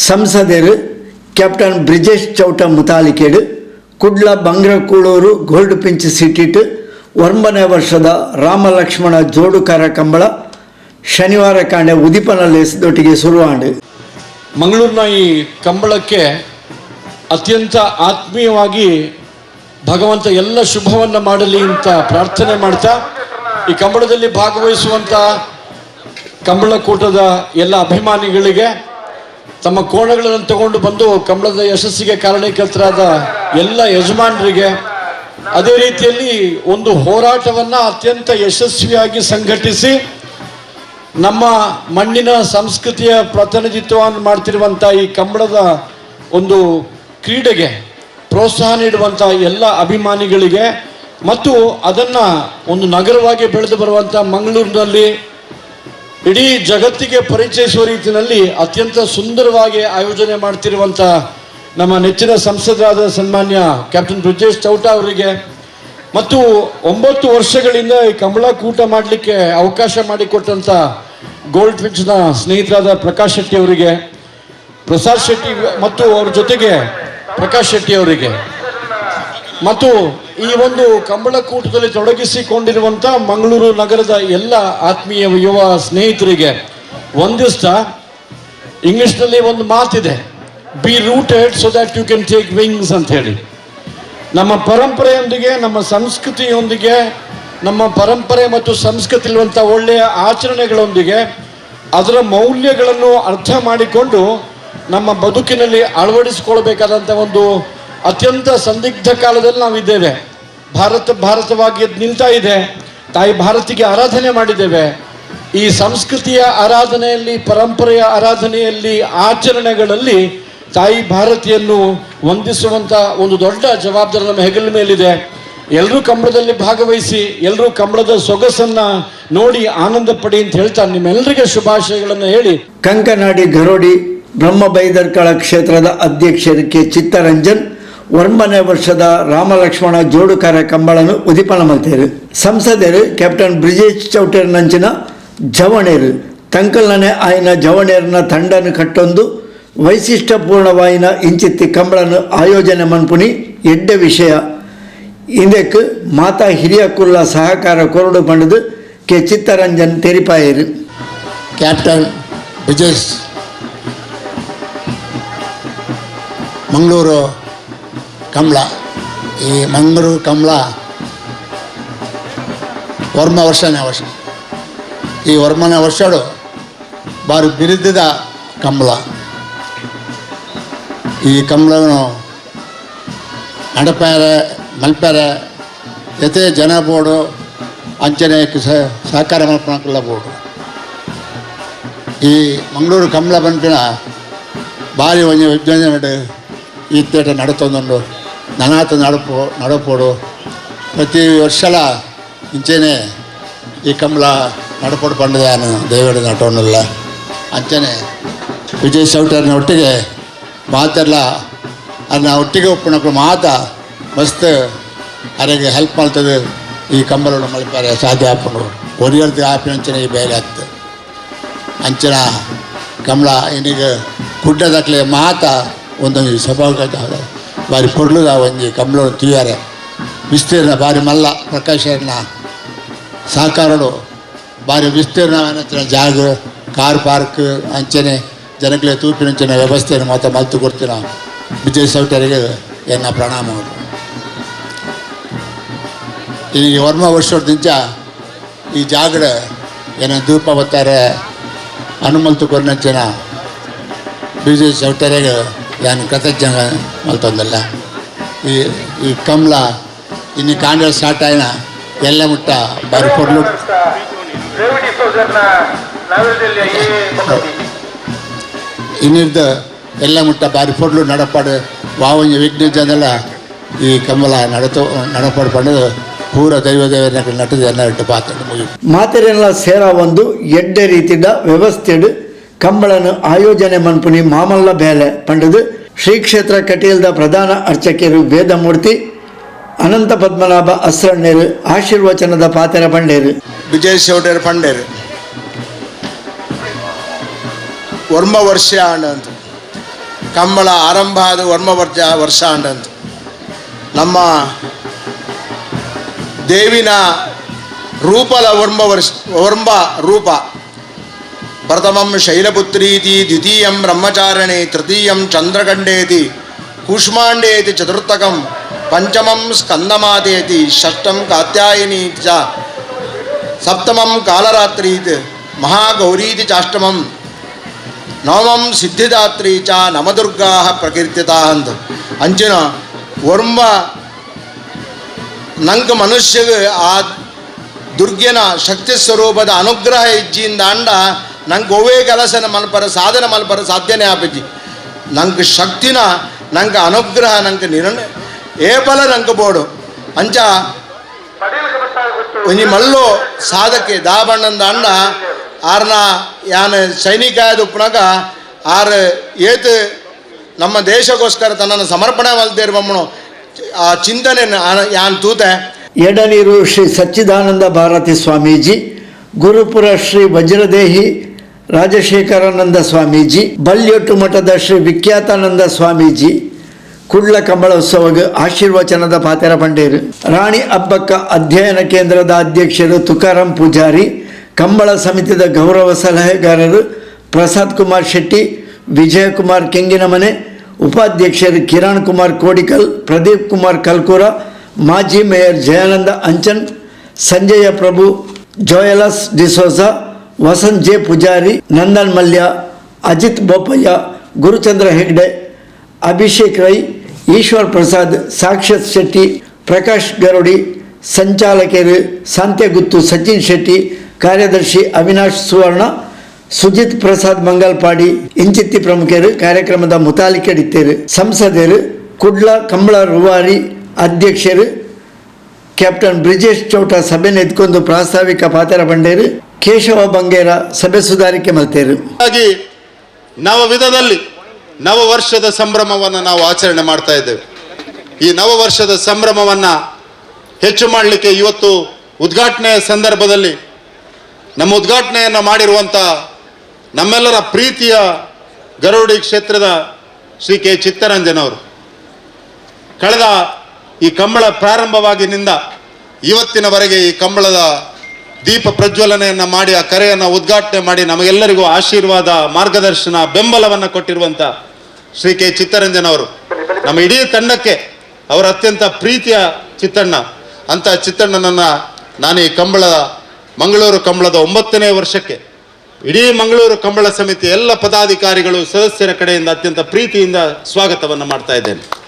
ಸಂಸದರು ಕ್ಯಾಪ್ಟನ್ ಬ್ರಿಜೇಶ್ ಚೌಟ ಮುತಾಲಿಕೇಡು Kudla Bangrakuluru gold finch ಸಿಟಿಟ್ ಒಂಬನೇ ವರ್ಷದ ರಾಮಲಕ್ಷ್ಮಣ ಜೋಡುಕಾರ ಕಂಬಳ ಶನಿವಾರ ಕಾಂಡೆ ಉದಿಪನ ಲೇಸದೊಟ್ಟಿಗೆ ಶುರುವಾಂಡು. ಮಂಗಳೂರಿನ ಈ ಕಂಬಳಕ್ಕೆ ಅತ್ಯಂತ ಆತ್ಮೀಯವಾಗಿ ಭಗವಂತ ಎಲ್ಲ ಶುಭವನ್ನು ಮಾಡಲಿ ಅಂತ ಪ್ರಾರ್ಥನೆ ಮಾಡ್ತಾ, ಈ ಕಂಬಳದಲ್ಲಿ ಭಾಗವಹಿಸುವಂಥ ಕಂಬಳಕೂಟದ ಎಲ್ಲ ಅಭಿಮಾನಿಗಳಿಗೆ, ತಮ್ಮ ಕೋಣಗಳನ್ನು ತಗೊಂಡು ಬಂದು ಕಂಬಳದ ಯಶಸ್ಸಿಗೆ ಕಾರಣೀಕರ್ತರಾದ ಎಲ್ಲ ಯಜಮಾನರಿಗೆ, ಅದೇ ರೀತಿಯಲ್ಲಿ ಒಂದು ಹೋರಾಟವನ್ನು ಅತ್ಯಂತ ಯಶಸ್ವಿಯಾಗಿ ಸಂಘಟಿಸಿ ನಮ್ಮ ಮಣ್ಣಿನ ಸಂಸ್ಕೃತಿಯ ಪ್ರಾತಿನಿಧಿತ್ವವನ್ನು ಮಾಡ್ತಿರುವಂಥ ಈ ಕಂಬಳದ ಒಂದು ಕ್ರೀಡೆಗೆ ಪ್ರೋತ್ಸಾಹ ನೀಡುವಂಥ ಎಲ್ಲ ಅಭಿಮಾನಿಗಳಿಗೆ ಮತ್ತು ಅದನ್ನು ಒಂದು ನಗರವಾಗಿ ಬೆಳೆದು ಬರುವಂಥ ಮಂಗಳೂರಿನಲ್ಲಿ ಇಡೀ ಜಗತ್ತಿಗೆ ಪರಿಚಯಿಸುವ ರೀತಿಯಲ್ಲಿ ಅತ್ಯಂತ ಸುಂದರವಾಗಿ ಆಯೋಜನೆ ಮಾಡ್ತಿರುವಂಥ ನಮ್ಮ ನೆಚ್ಚಿನ ಸಂಸದರಾದ ಸನ್ಮಾನ್ಯ ಕ್ಯಾಪ್ಟನ್ ಬ್ರಿಜೇಶ್ ಚೌಟ ಅವರಿಗೆ ಮತ್ತು 9 ವರ್ಷಗಳಿಂದ ಈ ಕಂಬಳಕೂಟ ಮಾಡಲಿಕ್ಕೆ ಅವಕಾಶ ಮಾಡಿಕೊಟ್ಟಂಥ ಗೋಲ್ಡ್ ಪಿಂಚ್ನ ಸ್ನೇಹಿತರಾದ ಪ್ರಕಾಶ್ ಶೆಟ್ಟಿ ಅವರಿಗೆ, ಪ್ರಸಾದ್ ಶೆಟ್ಟಿ ಮತ್ತು ಅವ್ರ ಜೊತೆಗೆ ಪ್ರಕಾಶ್ ಶೆಟ್ಟಿ ಅವರಿಗೆ ಮತ್ತು ಈ ಒಂದು ಕಂಬಳಕೂಟದಲ್ಲಿ ತೊಡಗಿಸಿಕೊಂಡಿರುವಂಥ ಮಂಗಳೂರು ನಗರದ ಎಲ್ಲ ಆತ್ಮೀಯ ಯುವ ಸ್ನೇಹಿತರಿಗೆ ವಂದಿಸ್ತಾ, ಇಂಗ್ಲಿಷ್ನಲ್ಲಿ ಒಂದು ಮಾತಿದೆ, be rooted so that you can take wings ಅಂತ ಹೇಳಿ. ನಮ್ಮ ಪರಂಪರೆಯೊಂದಿಗೆ, ನಮ್ಮ ಸಂಸ್ಕೃತಿಯೊಂದಿಗೆ, ನಮ್ಮ ಪರಂಪರೆ ಮತ್ತು ಸಂಸ್ಕೃತಿಯಿರುವಂಥ ಒಳ್ಳೆಯ ಆಚರಣೆಗಳೊಂದಿಗೆ ಅದರ ಮೌಲ್ಯಗಳನ್ನು ಅರ್ಥ ಮಾಡಿಕೊಂಡು ನಮ್ಮ ಬದುಕಿನಲ್ಲಿ ಅಳವಡಿಸಿಕೊಳ್ಬೇಕಾದಂಥ ಒಂದು ಅತ್ಯಂತ ಸಂದಿಗ್ಧ ಕಾಲದಲ್ಲಿ ನಾವಿದ್ದೇವೆ. ಭಾರತವಾಗಿ ನಿಲ್ತಾ ಇದೆ. ತಾಯಿ ಭಾರತಿಗೆ ಆರಾಧನೆ ಮಾಡಿದ್ದೇವೆ. ಈ ಸಂಸ್ಕೃತಿಯ ಆರಾಧನೆಯಲ್ಲಿ, ಪರಂಪರೆಯ ಆರಾಧನೆಯಲ್ಲಿ, ಆಚರಣೆಗಳಲ್ಲಿ ತಾಯಿ ಭಾರತಿಯನ್ನು ವಂದಿಸುವಂಥ ಒಂದು ದೊಡ್ಡ ಜವಾಬ್ದಾರಿ ನಮ್ಮ ಹೆಗಲ ಮೇಲಿದೆ. ಎಲ್ಲರೂ ಕಂಬಳದಲ್ಲಿ ಭಾಗವಹಿಸಿ, ಎಲ್ಲರೂ ಕಂಬಳದ ಸೊಗಸನ್ನು ನೋಡಿ ಆನಂದ ಪಡಿ ಅಂತ ಹೇಳ್ತಾ ನಿಮ್ಮೆಲ್ಲರಿಗೆ ಶುಭಾಶಯಗಳನ್ನು ಹೇಳಿ, ಕಂಕನಾಡಿ ಗರೋಡಿ ಬ್ರಹ್ಮಬೈದರ್ಕಳ ಕ್ಷೇತ್ರದ ಅಧ್ಯಕ್ಷರು ಕೆ ಚಿತ್ತರಂಜನ್ 9ನೇ ವರ್ಷದ ರಾಮಲಕ್ಷ್ಮಣ ಜೋಡುಕಾರ ಕಂಬಳನ್ನು ಉದಿಪನ ಮಲ್ತೇರು. ಸಂಸದರು ಕ್ಯಾಪ್ಟನ್ ಬ್ರಿಜೇಶ್ ಚೌಟರ್ ನಂಚಿನ ಜವಣೇರು ತಂಕಲ್ನೇ ಆಯ್ನ ಜವಣೇರ್ನ ತಂಡನ್ನು ಕಟ್ಟೊಂದು ವೈಶಿಷ್ಟ್ಯಪೂರ್ಣವಾಯಿನ ಇಂಚಿತ್ತಿ ಕಂಬಳನ್ನು ಆಯೋಜನೆ ಮನ್ಪುನಿ ಎಡ್ಡೆ ವಿಷಯ. ಇದಕ್ಕೆ ಮಾತಾ ಹಿರಿಯಕುಲ್ಲ ಸಹಕಾರ ಕೊರಡು ಪಂಡದು ಕೆ ಚಿತ್ತರಂಜನ್ ತೆರಿಪಾಯರು. ಕ್ಯಾಪ್ಟನ್ ಬ್ರಿಜೇಶ್ ಮಂಗಳೂರು ಕಂಬಳ, ಈ ಮಂಗಳೂರು ಕಂಬಳ ವರ್ಷನೇ ವರ್ಷ. ಈ ವರ್ಮನೇ ವರ್ಷಡು ಬಾರಿ ಬಿರಿದಿದ ಕಂಬಳ. ಈ ಕಂಬಳವನ್ನು ನಡಪಾರೆ ಮಲ್ಪಾರೆ ಜೊತೆ ಜನ ಬೋರ್ಡು ಅಂಚನೆ ಸಹಕಾರ ಮಲ್ಪನಕ್ಕೆಲ್ಲ ಬೋರ್ಡು. ಈ ಮಂಗಳೂರು ಕಂಬಳ ಬಂಪಿನ ಭಾರಿ ಒಂಜಿ ವಿಜ್ಞಾನ ಈ ತೇಟ ನಡತೊಂದುಂಡು ನನಾತ ನಡಪೋಡು ಪ್ರತಿ ವರ್ಷಲ ಇಂಚೆನೆ ಈ ಕಂಬಳ ನಡಪೋಡು ಪಂಡದ ನಾನು ದಯವಿಟ್ಟು ನಟೋನಿಲ್ಲ ಅಂಚನೆ ವಿಜಯ್ ಚೌಟರ್ನ ಒಟ್ಟಿಗೆ ಮಾತೆಲ್ಲ ಅದನ್ನ ಒಟ್ಟಿಗೆ ಒಪ್ಪಣಕ್ಕೆ ಮಾತ ಮಸ್ತ್ ಅರೆಗೆ ಹೆಲ್ಪ್ ಮಾಡ್ತದೆ. ಈ ಕಂಬಳವನ್ನು ಮಲ್ಪಾರೆ ಸಾಧ್ಯ ಹಾಕೊಂಡು ಒರಿಯರ್ದು ಆಪಿನ ಅಂಚನೆ ಈ ಬೇರೆ ಆಗ್ತದೆ. ಅಂಚನ ಕಂಬಳ ಇನ್ನೀಗ ಗುಡ್ಡದಕ್ಲೆ ಮಾತ ಒಂದೊಂದು ಸಭಾಗತ ಬಾರಿ ಕೊಡ್ಲುದ ಒಂಜಿ ಕಂಬಳವನ್ನು ತುಯ್ಯಾರೆ ವಿಸ್ತೀರ್ಣ ಬಾರಿ ಮಲ್ಲ ಪ್ರಕಾಶನ ಸಹಕಾರಡು ಬಾರಿ ವಿಸ್ತೀರ್ಣ ಜಾಗ ಕಾರ್ ಪಾರ್ಕ್ ಅಂಚನೆ ಜನಕ್ಕೆ ತೂಪಿನಂಚಿನ ವ್ಯವಸ್ಥೆಯನ್ನು ಮಾತ್ರ ಮಲ್ತು ಕೊಡ್ತೀನ ವಿಜಯ್ ಚೌಟರಿಗೆ ಎನ್ನ ಪ್ರಣಾಮಗಳು. ಈಗ ವರ್ಮ ವರ್ಷದಿಂದ ಈ ಜಾಗಡ ಏನ ಧೂಪ ಬತ್ತಾರೆ ಹನುಮಲ್ತು ಕೊರ್ನಂಚಿನ ವಿಜಯ್ ಚೌಟರಿಗೆ ಏನು ಕೃತಜ್ಞ ಮಲ್ತೊಂದಲ್ಲ. ಈ ಕಂಬಳ ಇನ್ನು ಕಾಂಡ ಸ್ಟಾರ್ಟ್ ಆಯ್ನ ಎಲ್ಲ ಮುಟ್ಟ ಬಾರಿ ಕೊಡ್ಲು ಇನ್ನಿರ್ದ ಎಲ್ಲ ಮುಟ್ಟ ಬಾರಿ ಪೊಡ್ಲು ನಡಪಾಡು ವಾವಂಜ ವಿಘ್ನಜನೆಲ್ಲ ಈ ಕಂಬಳ ನಡಪಾಡು ಪಂಡದು ಪೂರ ದೈವದೇವರ ನಟದ ಎಲ್ಲ ಇಟ್ಟು ಪಾತ್ರ ಮಾತೆರೆಲ್ಲ ಸೇರ ಒಂದು ಎಡ್ಡೆ ರೀತಿಯ ವ್ಯವಸ್ಥೆಡು ಕಂಬಳನ್ನು ಆಯೋಜನೆ ಮನ್ಪುನಿ ಮಾಮಲ್ಲ ಬೇಲೆ ಪಂಡದು ಶ್ರೀ ಕ್ಷೇತ್ರ ಕಟೀಲ್ದ ಪ್ರಧಾನ ಅರ್ಚಕರು ವೇದಮೂರ್ತಿ ಅನಂತ ಪದ್ಮನಾಭ ಅಸ್ರಣ್ಣೇರು ಆಶೀರ್ವಚನದ ಪಾತೆರ ಪಂಡೇರು. ವಿಜಯ್ ಚೌಟರ್ ಪಂಡೇರು ವರ್ಮ ವರ್ಷ ಅಂತ ಕಂಬಳ ಆರಂಭ ಆದ ವರ್ಷ ಅಂಡಂತ ನಮ್ಮ ದೇವಿನ ರೂಪದ ವರ್ಮ ರೂಪ ಪ್ರಥಮಂ ಶೈಲಪುತ್ರೀತಿ ದ್ವಿತೀಯಂ ಬ್ರಹ್ಮಚಾರಣೆ ತೃತೀಯಂ ಚಂದ್ರಗಂಡೇತಿ ಕೂಷ್ಮಾಂಡೇತಿ ಚತುರ್ಥಕಂ ಪಂಚಮಂ ಸ್ಕಂದಮಾತೇತಿ ಷಷ್ಠಂ ಕಾತ್ಯಾಯಿನಿ ಚ ಸಪ್ತಮಂ ಕಾಲರಾತ್ರೀತ್ ಮಹಾಗೌರೀತಿ ಚಾಷ್ಟಮಂ ನವಮಂ ಸಿದ್ಧಿದಾತ್ರಿ ಚ ನವದುರ್ಗಾ ಪ್ರಕೀರ್ತಿತಾ ಅಂತ ಅಂಚಿನ ವರ್ಮ ನಂಗೆ ಮನುಷ್ಯಗೆ ಆ ದುರ್ಗೆನ ಶಕ್ತಿ ಸ್ವರೂಪದ ಅನುಗ್ರಹ ಇಜ್ಜಿಯಿಂದ ಅಂಡ ನಂಗೆ ಒವೇ ಕೆಲಸನ ಮಲ್ಪರ ಸಾಧನೆ ಮಲ್ಪರ ಸಾಧ್ಯನೇ ಆಪಜ್ಜಿ ನಂಗೆ ಶಕ್ತಿನ ನಂಗೆ ಅನುಗ್ರಹ ನಂಗೆ ಏಪಲ ನಂಗೆ ಬೋಡು ಅಂಚ ಒಂಜಿ ಮಲ್ಲು ಸಾಧಕ್ಕೆ ದಾಬಣ್ಣಂದ ಅಂಡ ಆರ್ನ ಯಾನ್ ಸೈನಿಕ ಆದ ಉಪ್ಪನಾಗ ಆರು ಏತು ನಮ್ಮ ದೇಶಕ್ಕೋಸ್ಕರ ತನ್ನನ್ನು ಸಮರ್ಪಣೆ ಮಲ್ದಿರುವಮ್ಮನು ಆ ಚಿಂತನೆ ಯಾನ್ ತೂತೆ ಎಡನೀರು ಶ್ರೀ ಸಚ್ಚಿದಾನಂದ ಭಾರತಿ ಸ್ವಾಮೀಜಿ, ಗುರುಪುರ ಶ್ರೀ ವಜ್ರದೇಹಿ ರಾಜಶೇಖರಾನಂದ ಸ್ವಾಮೀಜಿ, ಬಲ್ಯೊಟ್ಟು ಮಠದ ಶ್ರೀ ವಿಖ್ಯಾತಾನಂದ ಸ್ವಾಮೀಜಿ ಕುಡ್ಲ ಕಂಬಳ ಉತ್ಸವಗೆ ಆಶೀರ್ವಚನದ ಪಾತೆರ ಪಂಡೇರು. ರಾಣಿ ಅಬ್ಬಕ್ಕ ಅಧ್ಯಯನ ಕೇಂದ್ರದ ಅಧ್ಯಕ್ಷರು ತುಕಾರಾಂ ಪೂಜಾರಿ, ಕಂಬಳ ಸಮಿತಿದ ಗೌರವ ಸಲಹೆಗಾರರು ಪ್ರಸಾದ್ ಕುಮಾರ್ ಶೆಟ್ಟಿ, ವಿಜಯಕುಮಾರ್ ಕೆಂಗಿನಮನೆ, ಉಪಾಧ್ಯಕ್ಷರು ಕಿರಣ್ ಕುಮಾರ್ ಕೋಡಿಕಲ್, ಪ್ರದೀಪ್ ಕುಮಾರ್ ಕಲ್ಕೂರ, ಮಾಜಿ ಮೇಯರ್ ಜಯಾನಂದ ಅಂಚನ್, ಸಂಜಯ ಪ್ರಭು, ಜೋಯಲಸ್ ಡಿಸೋಜಾ, ವಸಂತ್ ಜೆ ಪೂಜಾರಿ, ನಂದನ್ ಮಲ್ಯ, ಅಜಿತ್ ಬೋಪಯ್ಯ, ಗುರುಚಂದ್ರ ಹೆಗ್ಡೆ, ಅಭಿಷೇಕ್ ರೈ, ಈಶ್ವರ್ ಪ್ರಸಾದ್, ಸಾಕ್ಷತ್ ಶೆಟ್ಟಿ, ಪ್ರಕಾಶ್ ಗರುಡಿ, ಸಂಚಾಲಕರು ಸಾಂತ್ಯಗುತ್ತು ಸಚಿನ್ ಶೆಟ್ಟಿ, ಕಾರ್ಯದರ್ಶಿ ಅವಿನಾಶ್ ಸುವರ್ಣ, ಸುಜಿತ್ ಪ್ರಸಾದ್ ಮಂಗಲ್ಪಾಡಿ ಇಂಚಿತ್ತಿ ಪ್ರಮುಖರು ಕಾರ್ಯಕ್ರಮದ ಮುತಾಲಿಕೆಡಿತ್ತೇರು. ಸಂಸದರು ಕುಡ್ಲ ಕಂಬಳ ರೂವಾರಿ ಅಧ್ಯಕ್ಷರು ಕ್ಯಾಪ್ಟನ್ ಬ್ರಿಜೇಶ್ ಚೌಟ ಸಭೆ ಎದ್ಕೊಂಡು ಪ್ರಾಸ್ತಾವಿಕ ಪಾತ್ರ ಬಂಡೇರು. ಕೇಶವ ಬಂಗೇರ ಸಭೆ ಸುಧಾರಿಕೆ ಮಲ್ತೇರು. ಹಾಗಾಗಿ ನವವಿಧದಲ್ಲಿ ನವವರ್ಷದ ಸಂಭ್ರಮವನ್ನು ನಾವು ಆಚರಣೆ ಮಾಡ್ತಾ ಇದ್ದೇವೆ. ಈ ನವವರ್ಷದ ಸಂಭ್ರಮವನ್ನು ಹೆಚ್ಚು ಮಾಡಲಿಕ್ಕೆ ಇವತ್ತು ಉದ್ಘಾಟನೆಯ ಸಂದರ್ಭದಲ್ಲಿ ನಮ್ಮ ಉದ್ಘಾಟನೆಯನ್ನು ಮಾಡಿರುವಂಥ ನಮ್ಮೆಲ್ಲರ ಪ್ರೀತಿಯ ಗರುಡಿ ಕ್ಷೇತ್ರದ ಶ್ರೀ ಕೆ ಚಿತ್ತರಂಜನ್ ಅವರು ಕಳೆದ ಈ ಕಂಬಳ ಪ್ರಾರಂಭವಾಗಿನಿಂದ ಇವತ್ತಿನವರೆಗೆ ಈ ಕಂಬಳದ ದೀಪ ಪ್ರಜ್ವಲನೆಯನ್ನು ಮಾಡಿ ಆ ಕರೆಯನ್ನು ಉದ್ಘಾಟನೆ ಮಾಡಿ ನಮಗೆಲ್ಲರಿಗೂ ಆಶೀರ್ವಾದ, ಮಾರ್ಗದರ್ಶನ, ಬೆಂಬಲವನ್ನು ಕೊಟ್ಟಿರುವಂಥ ಶ್ರೀ ಕೆ ಚಿತ್ತರಂಜನ್ ಅವರು ನಮ್ಮ ಇಡೀ ತಂಡಕ್ಕೆ ಅವರ ಅತ್ಯಂತ ಪ್ರೀತಿಯ ಚಿತ್ತಣ್ಣ. ಅಂಥ ಚಿತ್ತಣ್ಣನನ್ನು ನಾನು ಈ ಮಂಗಳೂರು ಕಂಬಳದ 9ನೇ ವರ್ಷಕ್ಕೆ ಇಡೀ ಮಂಗಳೂರು ಕಂಬಳ ಸಮಿತಿ ಎಲ್ಲ ಪದಾಧಿಕಾರಿಗಳು ಸದಸ್ಯರ ಕಡೆಯಿಂದ ಅತ್ಯಂತ ಪ್ರೀತಿಯಿಂದ ಸ್ವಾಗತವನ್ನು ಮಾಡ್ತಾ ಇದ್ದೇನೆ.